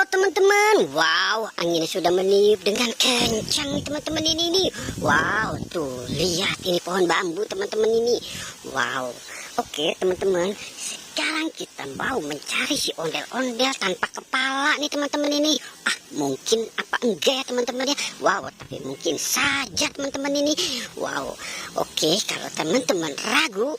teman-teman. Wow, angin sudah meniup dengan kencang nih teman-teman ini. Wow, tuh lihat ini pohon bambu teman-teman ini. Wow, oke teman-teman. Sekarang kita mau mencari si ondel-ondel tanpa kepala nih teman-teman ini. Mungkin apa enggak ya teman-teman ya. Wow, tapi mungkin saja teman-teman ini. Wow, oke kalau teman-teman ragu,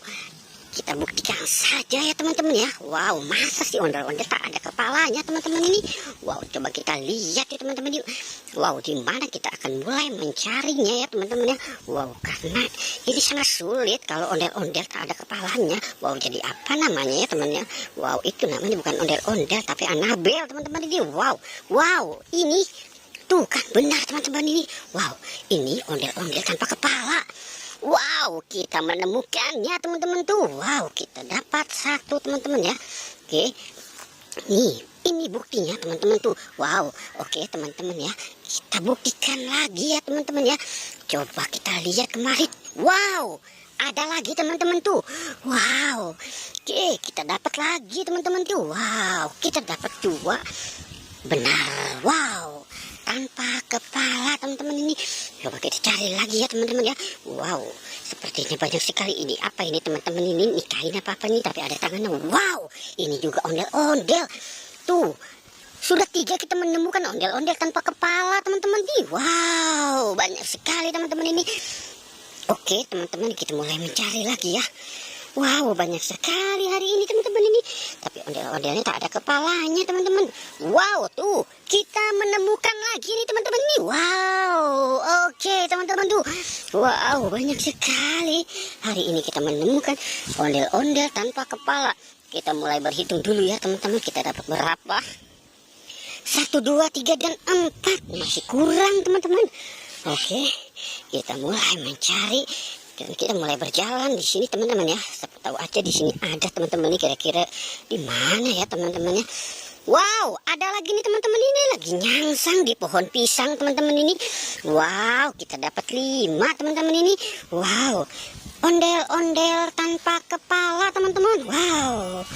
kita buktikan saja ya teman-teman ya. Wow, masa sih ondel-ondel tak ada kepalanya teman-teman ini. Wow, coba kita lihat ya teman-teman yuk. Wow, di mana kita akan mulai mencarinya ya teman-teman ya. Wow, karena ini sangat sulit kalau ondel-ondel tak ada kepalanya. Wow, jadi apa namanya ya teman ya. Wow, itu namanya bukan ondel-ondel tapi Anabel teman-teman ini. Wow, ini tuh kan benar teman-teman ini. Wow, ini ondel-ondel tanpa kepala. Wow, kita menemukannya teman-teman tuh. Wow, kita dapat satu teman-teman ya. Oke, nih ini buktinya teman-teman tuh. Wow, oke teman-teman ya. Kita buktikan lagi ya teman-teman ya. Coba kita lihat kemarin. Wow, ada lagi teman-teman tuh. Wow, oke kita dapat lagi teman-teman tuh. Wow, kita dapat dua. Benar, wow, tanpa kepala teman-teman ini. Coba kita cari lagi ya teman-teman ya. Wow, sepertinya banyak sekali ini. Apa ini teman-teman ini? Nikahin apa nih? Tapi ada tangannya. Wow, ini juga ondel-ondel. Tuh, sudah 3 kita menemukan ondel-ondel tanpa kepala teman-teman nih. Wow, banyak sekali teman-teman ini. Oke teman-teman, kita mulai mencari lagi ya. Wow, banyak sekali hari ini teman-teman ini. Tapi ondel-ondelnya tak ada kepalanya teman-teman. Wow, tuh kita menemukan lagi nih teman-teman ini. Wow, oke teman-teman tuh. Wow, banyak sekali. Hari ini kita menemukan ondel-ondel tanpa kepala. Kita mulai berhitung dulu ya teman-teman. Kita dapat berapa? 1, 2, 3, dan 4. Masih kurang teman-teman. Oke, kita mulai mencari. Dan kita mulai berjalan di sini teman-teman ya. Siapa tahu aja di sini ada teman-teman ini, kira-kira di mana ya teman-temannya. Wow, ada lagi nih teman-teman ini lagi nyangsang di pohon pisang teman-teman ini. Wow, kita dapat 5 teman-teman ini. Wow, ondel-ondel tanpa kepala teman-teman. Wow.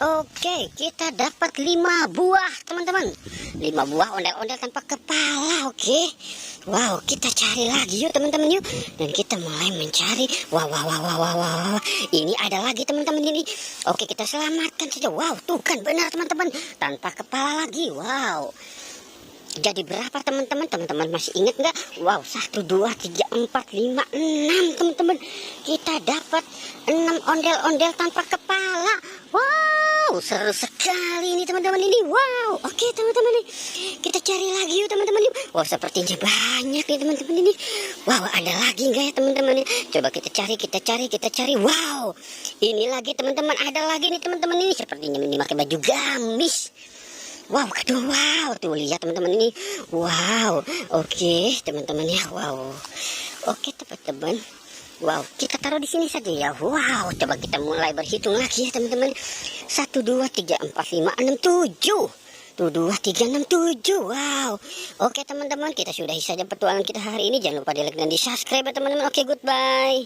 Oke, kita dapat 5 buah teman-teman. 5 buah ondel-ondel tanpa kepala. Oke. Wow, kita cari lagi yuk teman-teman yuk. Dan kita mulai mencari. Wow. Ini ada lagi teman-teman ini. Oke, kita selamatkan saja. Wow, tuh kan benar teman-teman. Tanpa kepala lagi. Wow. Jadi berapa teman-teman? Teman-teman masih ingat nggak? Wow, 1, 2, 3, 4, 5, 6 teman-teman. Kita dapat 6 ondel-ondel tanpa kepala. Wow, seru sekali ini teman-teman ini. Wow, oke teman-teman nih. Kita cari lagi yuk teman-teman yuk. Wow, sepertinya banyak nih teman-teman ini. Wow, ada lagi nggak ya teman-teman ini? Coba kita cari. Wow, ini lagi teman-teman. Ada lagi nih teman-teman ini. Sepertinya ini pakai baju gamis. Wow, tuh lihat teman-teman ini. Wow, oke teman-teman ya. Wow, oke teman-teman. Wow, kita taruh di sini saja ya. Wow, coba kita mulai berhitung lagi ya teman-teman. 1, 2, 3, 4, 5, 6, 7. Tuh 2, 3, 6, 7. Wow. Oke teman-teman, kita sudahi saja petualangan kita hari ini. Jangan lupa di like dan di subscribe ya teman-teman. Oke, goodbye.